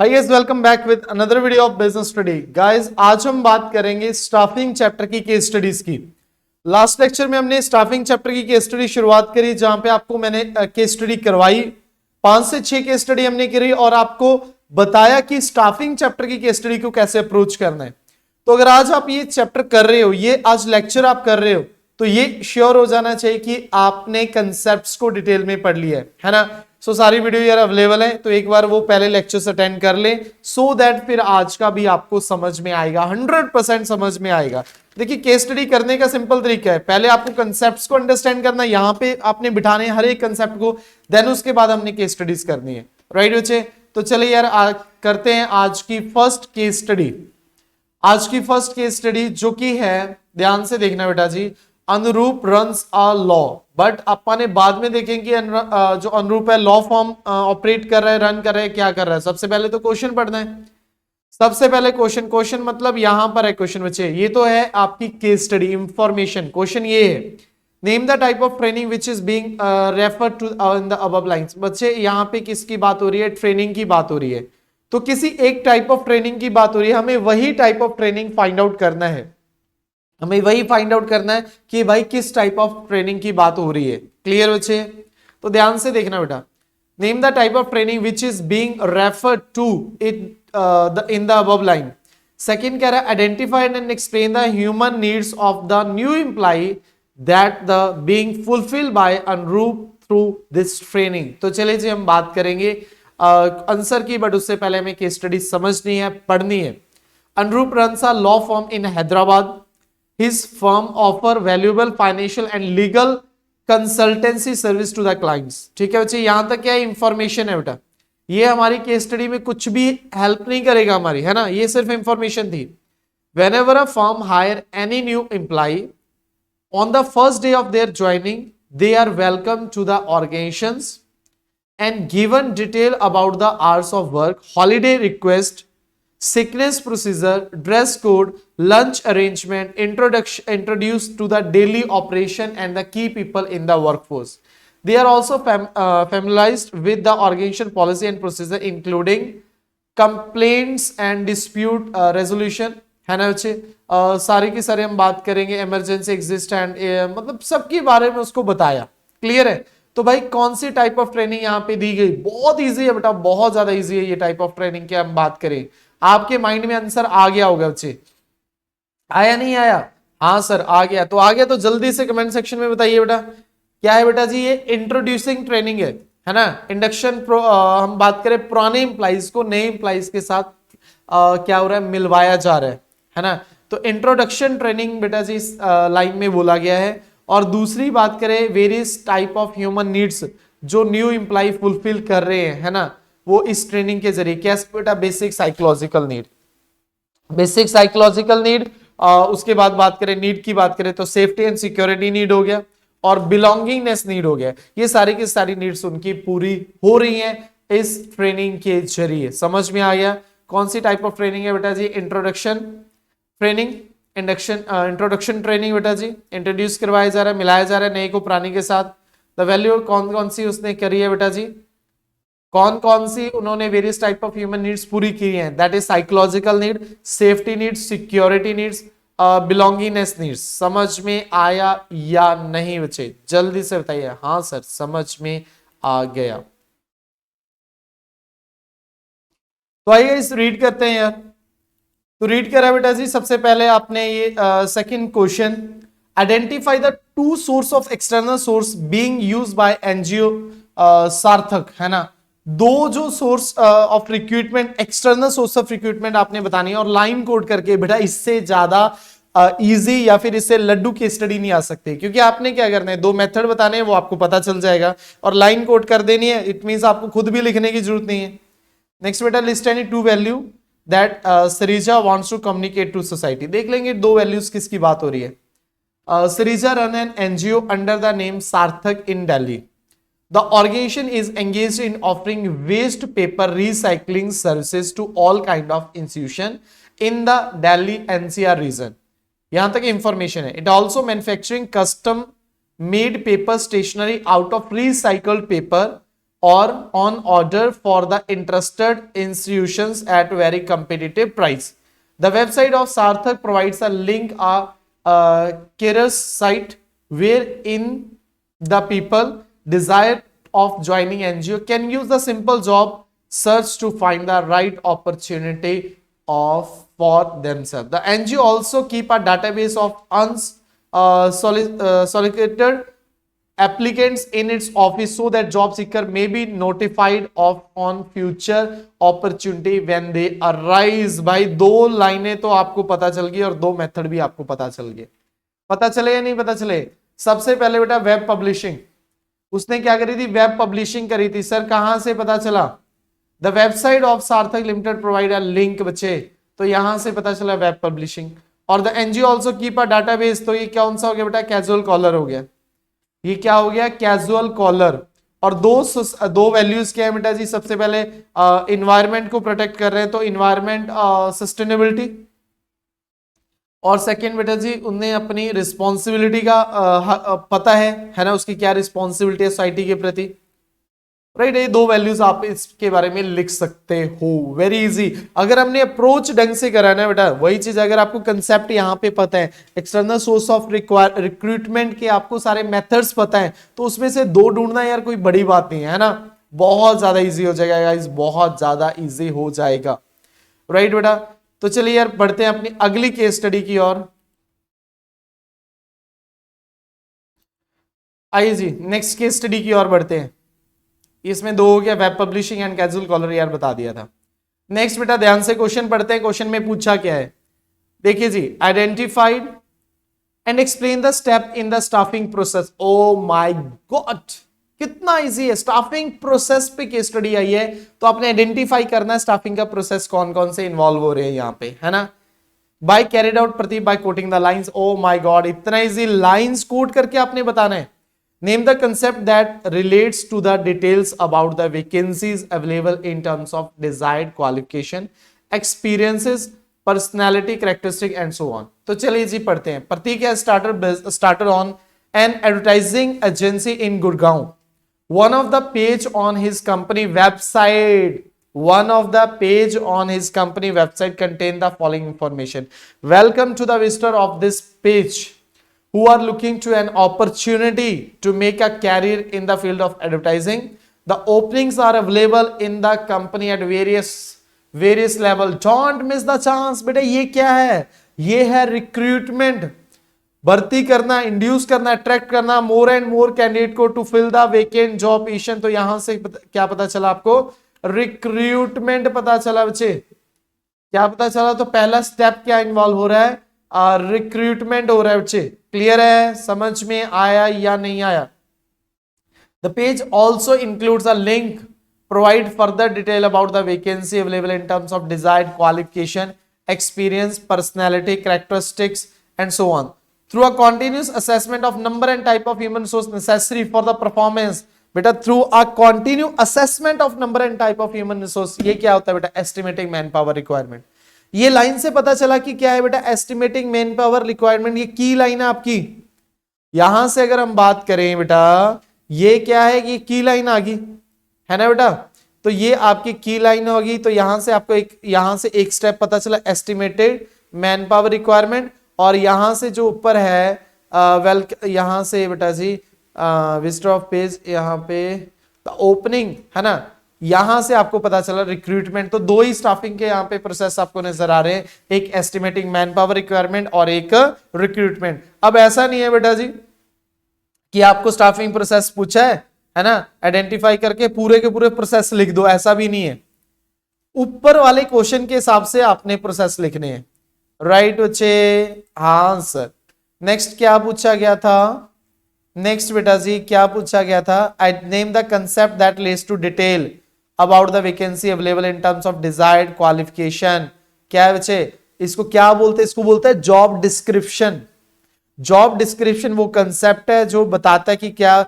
Hi guys, welcome back with another video of business study. Guys, आज हम बात करेंगे स्टाफिंग चैप्टर की केस स्टडीज की। लास्ट लेक्चर में हमने स्टाफिंग चैप्टर की केस स्टडी शुरुआत करी, जहां पे आपको मैंने केस स्टडी करवाई। 5 से 6 केस स्टडी हमने करी और आपको बताया कि स्टाफिंग चैप्टर की केस स्टडी को कैसे अप्रोच करना है। तो अगर आज आप ये चैप्टर कर रहे हो, ये आज लेक्चर आप कर रहे हो, तो ये श्योर हो जाना चाहिए कि आपने कंसेप्ट्स को डिटेल में पढ़ लिया है ना। सो सारी वीडियो यार अवेलेबल है, तो एक बार वो पहले लेक्चर्स अटेंड कर ले, सो दैट फिर आज का भी आपको समझ में आएगा, 100% समझ में आएगा। देखिए, केस स्टडी करने का सिंपल तरीका है, पहले आपको कंसेप्ट्स को अंडरस्टैंड करना, यहां पे आपने बिठाने हर एक कंसेप्ट को, देन उसके बाद हमने केस स्टडीज करनी है। राइट बच्चे, तो चलिए यार करते हैं आज की फर्स्ट केस स्टडी। आज की फर्स्ट केस स्टडी जो कि है, ध्यान से देखना बेटा जी, अनुरूप रन्स अ लॉ। बट अपन ने बाद में देखेंगे कि जो अनुरूप है लॉ फॉर्म ऑपरेट कर रहा है, रन कर रहा है, क्या कर रहा है। सबसे पहले तो क्वेश्चन पढ़ना है। सबसे पहले क्वेश्चन मतलब यहां पर है क्वेश्चन बच्चे, ये तो है आपकी केस स्टडी इंफॉर्मेशन। क्वेश्चन ये है, name the type of training which is being refer to in the above lines. बच्चे यहां पे किसकी बात हो रही है? ट्रेनिंग की बात हो रही है। तो किसी एक टाइप ऑफ ट्रेनिंग की बात हो रही है, हमें वही type of training find out करना है। हमें वही फाइंड आउट करना है कि भाई किस टाइप ऑफ ट्रेनिंग की बात हो रही है। क्लियर बच्चे? तो ध्यान से देखना बेटा, name the type of training which is being referred to it in the above line. Second कह रहा है, identify and explain the human needs of the new employ that the being fulfilled by Anurup through this training. तो चलिए जी, हम बात करेंगे answer की, but उससे पहले हमें केस स्टडी समझनी है, पढ़नी है। अनुरूप runs a law firm in Hyderabad. His firm offer valuable financial and legal consultancy service to the clients। ठीक है बच्चे, यहां तक क्या इंफॉर्मेशन है बेटा, ये हमारी केस स्टडी में कुछ भी हेल्प नहीं करेगा हमारी, है ना, ये सिर्फ इंफॉर्मेशन थी। Whenever a firm hire any new employee on the first day of their joining, they are welcome to the organizations and given detail about the hours of work, holiday request, sickness procedure, dress code, lunch arrangement, introduced to the daily operation and the key people in the workforce. They are also familiarized with the organization policy and procedure, including complaints and dispute resolution, है ना बच्चे। सारी की सारी हम बात करेंगे, emergency exist and मतलब सबके बारे में उसको बताया। क्लियर है? तो भाई कौन सी टाइप ऑफ ट्रेनिंग यहाँ पे दी गई? बहुत इजी है बेटा, बहुत ज्यादा इजी है ये टाइप ऑफ ट्रेनिंग की हम बात करें। आपके माइंड में आंसर आ गया होगा बच्चे, आया नहीं आया? हाँ सर आ गया, तो आ गया तो जल्दी से कमेंट सेक्शन में बताइए बेटा, क्या है बेटा जी? ये इंट्रोड्यूसिंग ट्रेनिंग है ना। इंडक्शन हम बात करें, पुराने इंप्लाइज को नए इंप्लाइज के साथ क्या हो रहा है, मिलवाया जा रहा है ना। तो इंट्रोडक्शन ट्रेनिंग बेटा जी लाइन में बोला गया है। और दूसरी बात करें, various type of human needs जो न्यू इंप्लाई फुलफिल कर रहे हैं, है ना, वो इस ट्रेनिंग के जरिए। कैसे बेटा? Basic psychological need, basic psychological need. उसके बाद बात करें नीड की, बात करें तो सेफ्टी एंड सिक्योरिटी नीड हो गया और बिलोंगिंगनेस नीड हो गया। ये सारी की सारी नीड्स उनकी पूरी हो रही हैं इस ट्रेनिंग के जरिए। समझ में आ गया? कौन सी टाइप ऑफ ट्रेनिंग है बेटा जी? इंट्रोडक्शन ट्रेनिंग, इंट्रोडक्शन ट्रेनिंग बेटा जी। इंट्रोड्यूस करवाया जा रहा है, मिलाया जा रहा है नए को पुरानी के साथ। द वैल्यू कौन कौन सी उसने करी है बेटा जी? कौन कौन सी उन्होंने various type of human needs पूरी की हैं? That is psychological need, safety needs, security needs, belongingness needs. समझ में आया या नहीं बच्चे? जल्दी से बताइए। हाँ सर समझ में आ गया। तो आइए इस रीड करते हैं यार। तो रीड करा बेटा जी, सबसे पहले आपने ये second question, identify the two source of external source being used by NGO सार्थक, है ना। दो जो source of recruitment, external source of recruitment आपने बतानी है, और लाइन कोड करके बेटा, इससे ज्यादा इजी या फिर इससे लड्डू की स्टडी नहीं आ सकती। क्योंकि आपने क्या करना है, दो मेथड बताने हैं, वो आपको पता चल जाएगा, और लाइन कोड कर देनी है। इट मींस आपको खुद भी लिखने की जरूरत नहीं है। नेक्स्ट बेटा, list any two value that Sarija wants to communicate to society. देख लेंगे दो वैल्यूज किसकी बात हो रही है। Sarija run an NGO under the name Saarthak in Delhi. The organization is engaged in offering waste paper recycling services to all kind of institution in the Delhi NCR region. यहां तक इंफॉर्मेशन है। It also manufacturing custom made paper stationery out of recycled paper or on order for the interested institutions at very competitive price. The website of Sarthak provides a link, a careers site wherein the people desire of joining NGO can use the simple job search to find the right opportunity for themselves. The NGO also keep a database of solicited applicants in its office so that job seeker may be notified of on future opportunity when they arise. भाई दो लाइनें तो आपको पता चल गई और दो मेथड भी आपको पता चल गए। पता चले या नहीं पता चले? सबसे पहले बेटा वेब पब्लिशिंग, उसने क्या करी थी? वेब पब्लिशिंग करी थी। सर कहां से पता चला? द वेबसाइट ऑफ सार्थक लिमिटेड प्रोवाइड अ लिंक बच्चे, तो यहां से पता चला वेब पब्लिशिंग। और the NGO also keep a database, तो ये कौन सा हो गया बेटा? कैजुअल कॉलर हो गया। ये क्या हो गया? Casual collar. और दो वैल्यूज क्या है बेटा जी? सबसे पहले इन्वायरमेंट को प्रोटेक्ट कर रहे हैं, तो इन्वायरमेंट सस्टेनेबिलिटी, और सेकेंड बेटा जी उन्हें अपनी रिस्पॉन्सिबिलिटी का पता है ना, उसकी क्या रिस्पॉन्सिबिलिटी है सोसाइटी के प्रति, राइट। ये दो वैल्यूज आप इसके बारे में लिख सकते हो, वेरी इजी। अगर हमने अप्रोच ढंग से करा ना बेटा, वही चीज अगर आपको कंसेप्ट यहां पे पता है, एक्सटर्नल सोर्स ऑफ रिक्रूटमेंट के आपको सारे मेथड्स पता है, तो उसमें से दो ढूंढना यार कोई बड़ी बात नहीं है ना, बहुत ज्यादा इजी हो जाएगा गाइस, बहुत ज्यादा इजी हो जाएगा, राइट बेटा। तो चलिए यार बढ़ते हैं अपनी अगली केस स्टडी की ओर। आइए जी नेक्स्ट केस स्टडी की ओर बढ़ते हैं। इसमें दो हो गया, web publishing and casual collar, यार बता दिया था। नेक्स्ट बेटा ध्यान से क्वेश्चन पढ़ते हैं। क्वेश्चन में पूछा क्या है, देखिए जी, identified and explain the step in the staffing process. Oh my god, कितना इजी है। स्टाफिंग प्रोसेस पे केस स्टडी आई है, तो आपने आइडेंटिफाई करना है स्टाफिंग का प्रोसेस कौन कौन से इन्वॉल्व हो रहे हैं यहाँ पे, है ना। By carried out Prateek by quoting the lines. Oh my god, इतना इजी, लाइंस कोट करके आपने बताना है। Name the concept that relates to the details about the vacancies available in terms of desired qualification, experiences, personality, characteristic and so on. तो चलिए जी पढ़ते हैं। प्रतीक है starter on an advertising agency in Gurgaon. One of the page on his company website contain the following information. Welcome to the visitor of this page who are looking to an opportunity to make a career in the field of advertising. The openings are available in the company at various level. Don't miss the chance. बेटा ये क्या है? ये है recruitment, भर्ती करना, induce करना, attract करना मोर एंड मोर कैंडिडेट को to fill the vacant job position. तो यहां से क्या पता चला आपको? रिक्रूटमेंट पता चला बच्चे, क्या पता चला? तो पहला स्टेप क्या इन्वॉल्व हो रहा है? रिक्रूटमेंट हो रहा है बच्चे। क्लियर है? समझ में आया या नहीं आया? The page also includes a link provide further detail about the vacancy available in terms of desired qualification, experience, personality, characteristics and so on through a continuous assessment of number and type of human resource necessary for the performance. बेटा through a continuous assessment of number and type of human resource, ये क्या होता है बेटा? estimating manpower requirement। ये line से पता चला कि क्या है बेटा? estimating manpower requirement, ये की लाइन है आपकी। यहां से अगर हम बात करें बेटा, ये क्या है? ये की लाइन आ गई है ना बेटा, तो ये आपकी की लाइन होगी। तो यहां से आपको यहां से एक स्टेप पता चला, एस्टिमेटेड मैन पावर रिक्वायरमेंट, और यहां से जो ऊपर है यहां से बेटा जी विजिटर ऑफ पेज, यहां पे ओपनिंग है ना, यहां से आपको पता चला रिक्रूटमेंट। तो दो ही स्टाफिंग के यहां पे प्रोसेस आपको नजर आ रहे हैं, एक एस्टिमेटिंग मैन पावर रिक्वायरमेंट और एक रिक्रूटमेंट। अब ऐसा नहीं है बेटा जी कि आपको स्टाफिंग प्रोसेस पूछा है ना, आइडेंटिफाई करके पूरे के पूरे प्रोसेस लिख दो, ऐसा भी नहीं है। ऊपर वाले क्वेश्चन के हिसाब से आपने प्रोसेस लिखने हैं, राइट बच्चे? हाँ सर। नेक्स्ट क्या पूछा गया था? नेक्स्ट बेटा जी क्या पूछा गया था? I name the concept that relates to detail about the vacancy available in terms of desired qualification. क्या है बच्चे? इसको क्या बोलते हैं? इसको बोलते हैं जॉब डिस्क्रिप्शन। जॉब डिस्क्रिप्शन वो कंसेप्ट है जो बताता है कि क्या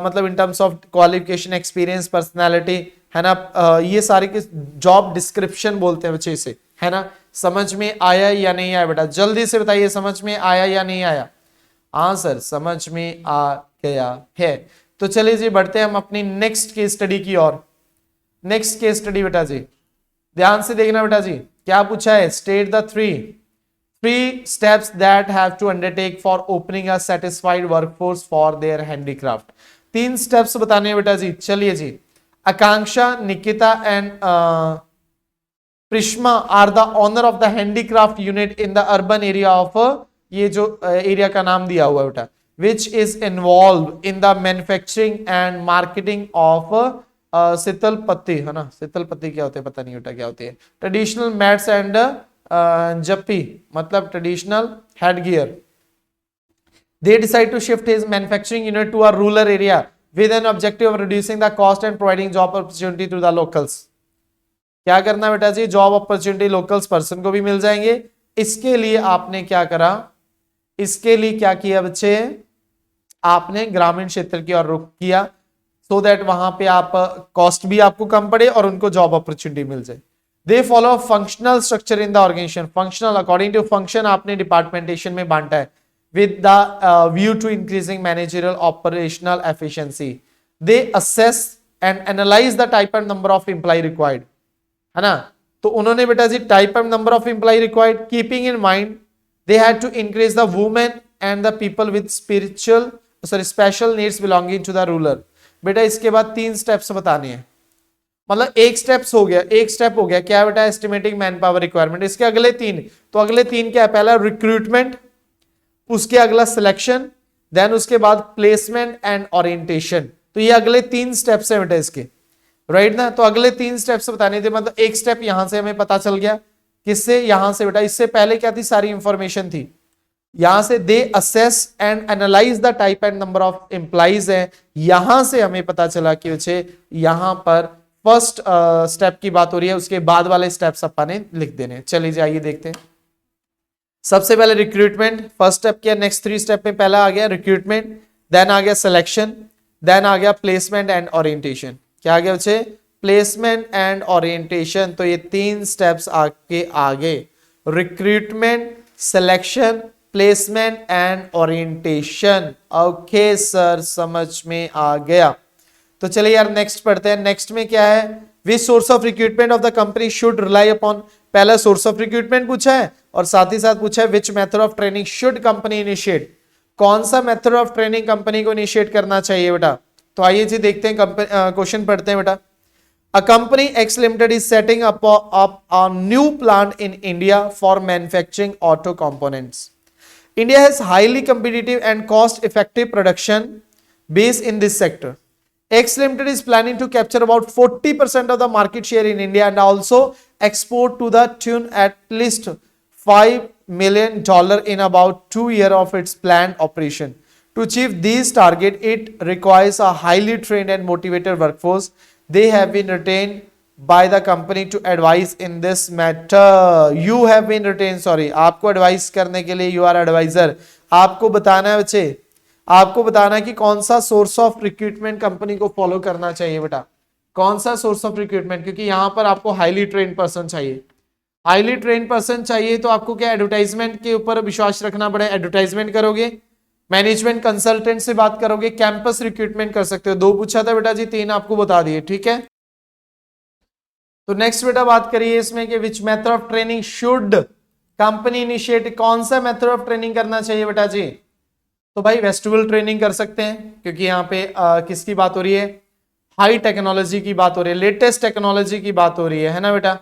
मतलब इन terms of qualification, experience, personality, है ना, ये सारे के जॉब डिस्क्रिप्शन बोलते हैं बच्चे इसे, है ना। समझ में आया या नहीं आया बेटा? जल्दी से बताइए, समझ में आया या नहीं आया? हाँ सर समझ में आ गया है। तो चलिए जी बढ़ते हैं हम अपनी नेक्स्ट केस स्टडी की ओर। नेक्स्ट केस स्टडी बेटा जी ध्यान से देखना बेटा जी, क्या पूछा है, state the three steps that have to undertake for opening a satisfied workforce for their handicraft. 3 steps बताने हैं बेटा जी। चलिए जी, Akanksha, Nikita and Prishma are the owner of the handicraft unit in the urban area of, ये जो एरिया का नाम दिया हुआ है बेटा, which is involve in the manufacturing and marketing of Sheetal Patti, है ना, शीतल पत्ती क्या होते हैं पता नहीं बेटा क्या होती है, ट्रेडिशनल मैट्स एंड जप्पी मतलब traditional headgear. They decide to shift his manufacturing unit to a rural area with an objective of reducing the cost and providing job opportunity to the locals. क्या करना बेटा जी, जॉब अपॉर्चुनिटी लोकल्स पर्सन को भी मिल जाएंगे। इसके लिए आपने क्या करा, इसके लिए क्या किया बच्चे, आपने ग्रामीण क्षेत्र की ओर रुख किया, सो दैट वहां पे आप कॉस्ट भी आपको कम पड़े और उनको जॉब अपॉर्चुनिटी मिल जाए। They follow functional structure in the organisation, functional according to function आपने डिपार्टमेंटेशन में बांटा है, with the view to increasing managerial operational efficiency. They assess and analyze the type and number of employee required, है ना। तो उन्होंने बेटा जी type and number of employee required, keeping in mind they had to increase the women and the people with special needs belonging to the ruler। बेटा इसके बाद 3 steps बताने हैं, मतलब एक स्टेप हो गया क्या बेटा, एस्टिमेटिंग मैन पावर रिक्वायरमेंट। इसके अगले 3, तो अगले 3 क्या है, पहला रिक्रूटमेंट, उसके अगला सिलेक्शन, देन उसके बाद प्लेसमेंट एंड ओरिएंटेशन। तो ये अगले 3 स्टेप्स है बेटा इसके, राइट ना। तो अगले 3 स्टेप्स बताने थे, मतलब एक स्टेप यहां से हमें पता चल गया, किससे, यहां से बेटा। इससे पहले क्या थी, सारी इंफॉर्मेशन थी यहां से, they assess and analyse the type and number of employees है, यहां से हमें पता चला कि बच्चे यहां पर फर्स्ट स्टेप की बात हो रही है, उसके बाद वाले स्टेप्स अपन ने लिख देने। चलिए जाइए देखते हैं। सबसे पहले रिक्रूटमेंट, फर्स्ट स्टेप किया, नेक्स्ट 3 स्टेप में पहला आ गया रिक्रूटमेंट, देन आ गया सिलेक्शन, देन आ गया प्लेसमेंट एंड ओरिएंटेशन। क्या आ गया बच्चे, प्लेसमेंट एंड ओरिएंटेशन। तो ये 3 स्टेप्स आके आगे, recruitment, selection, placement and orientation. Okay sir, समझ में आ गया। तो चलिए यार नेक्स्ट पढ़ते हैं। नेक्स्ट में क्या है, which source of recruitment of the company should rely upon. पहला सोर्स ऑफ रिक्रूटमेंट पूछा है और साथ ही साथ पूछा है which method of training should company initiate, कौन सा मेथड ऑफ ट्रेनिंग कंपनी को इनिशिएट करना चाहिए बेटा। तो आइए जी देखते हैं, क्वेश्चन पढ़ते हैं बेटा। A company x limited is setting up a new plant in India for manufacturing auto components. India has highly competitive and cost effective production base in this sector. X Limited is planning to capture about 40% of the market share in India and also export to the tune at least $5 million in about 2 years of its planned operation. To achieve these targets, it requires a highly trained and motivated workforce. They have been retained by the company to advise in this matter. You have been retained, sorry, आपको advise करने के लिए you are advisor. आपको बताना है बच्चे, आपको बताना है कि कौन सा सोर्स ऑफ रिक्रूटमेंट कंपनी को फॉलो करना चाहिए बेटा, कौन सा सोर्स ऑफ रिक्रूटमेंट, क्योंकि यहां पर आपको हाईली ट्रेन पर्सन चाहिए। हाईली ट्रेन पर्सन चाहिए तो आपको क्या एडवर्टाइजमेंट के ऊपर विश्वास रखना पड़ेगा। एडवर्टाइजमेंट करोगे, मैनेजमेंट कंसल्टेंट से बात करोगे, कैंपस रिक्रूटमेंट कर सकते हो। 2 पूछा था बेटा जी, 3 आपको बता दिए, ठीक है। तो नेक्स्ट बेटा बात करिए इसमें कि which method of training should company initiate, कौन सा मेथड ऑफ ट्रेनिंग करना चाहिए बेटा जी। तो भाई वेस्टिबुलर ट्रेनिंग कर सकते हैं, क्योंकि यहाँ पे किसकी बात हो रही है, हाई टेक्नोलॉजी की बात हो रही है, लेटेस्ट टेक्नोलॉजी की बात हो रही है ना बेटा।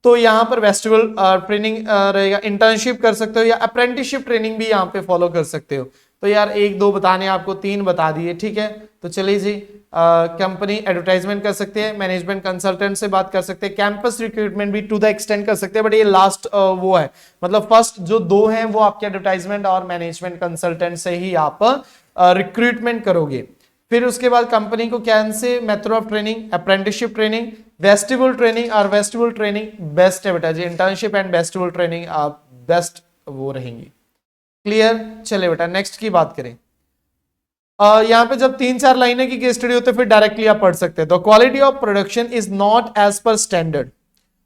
तो यहाँ पर वेस्टिबुलर ट्रेनिंग रहेगा, इंटर्नशिप कर सकते हो या अप्रेंटिसशिप ट्रेनिंग भी यहाँ पे फॉलो कर सकते हो। तो यार 1-2 बताने आपको, 3 बता दिए, ठीक है। तो चलिए जी, कंपनी एडवर्टाइजमेंट कर सकते हैं, मैनेजमेंट कंसल्टेंट से बात कर सकते हैं, कैंपस रिक्रूटमेंट भी टू द एक्सटेंड कर सकते हैं, बट ये लास्ट वो है, मतलब फर्स्ट जो 2 हैं वो आपके एडवर्टाइजमेंट और मैनेजमेंट कंसल्टेंट से ही आप रिक्रूटमेंट करोगे। फिर उसके बाद कंपनी को क्या से method of training, apprenticeship training, vestibular training, और वेस्टिबुलर ट्रेनिंग बेस्ट है बेटा जी, इंटर्नशिप एंड वेस्टिबुलर ट्रेनिंग आप बेस्ट वो रहेंगी। क्लियर। चले बेटा नेक्स्ट की बात करें। यहाँ पे जब 3-4 लाइनें की केस स्टडी होते फिर डायरेक्टली आप पढ़ सकते हैं। The quality of production is not as per standard.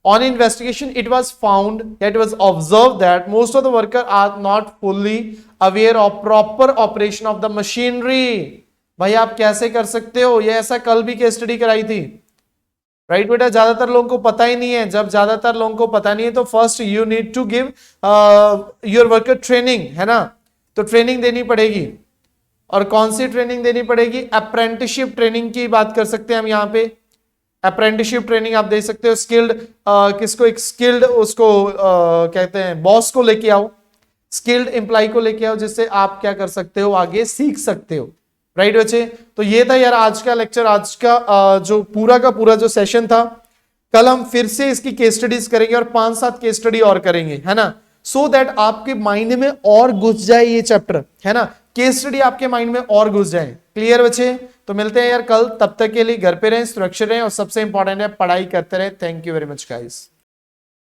On investigation, it was found that it was observed that most of the workers are not fully aware of proper operation of the machinery. भाई आप कैसे कर सकते हो, ये ऐसा कल भी केस स्टडी कराई थी, राइट बेटा। ज्यादातर लोगों को पता ही नहीं है, जब ज्यादातर लोगों को पता नहीं है तो first you need to give your worker training, है ना। तो ट्रेनिंग देनी पड़ेगी, और कौन सी ट्रेनिंग देनी पड़ेगी, अप्रेंटिसशिप ट्रेनिंग की बात कर सकते हैं हम यहाँ पे। अप्रेंटिसशिप ट्रेनिंग आप दे सकते हो, स्किल्ड किसको, एक स्किल्ड उसको कहते हैं बॉस को लेके आओ, स्किल्ड एम्प्लॉय को लेके आओ, जिससे आप क्या कर सकते हो, आगे सीख सकते हो, राइट बच्चे। तो ये था यार आज का लेक्चर, आज का जो पूरा का पूरा जो सेशन था। कल हम फिर से इसकी केस स्टडीज करेंगे और 5-7 केस स्टडी और करेंगे, है ना, सो दैट आपके माइंड में और घुस जाए ये चैप्टर, है ना, केस स्टडी आपके माइंड में और घुस जाए। क्लियर बच्चे, तो मिलते हैं यार कल, तब तक के लिए घर पे रहें, सुरक्षित रहें, और सबसे इंपॉर्टेंट है पढ़ाई करते रहें। Thank you very much guys.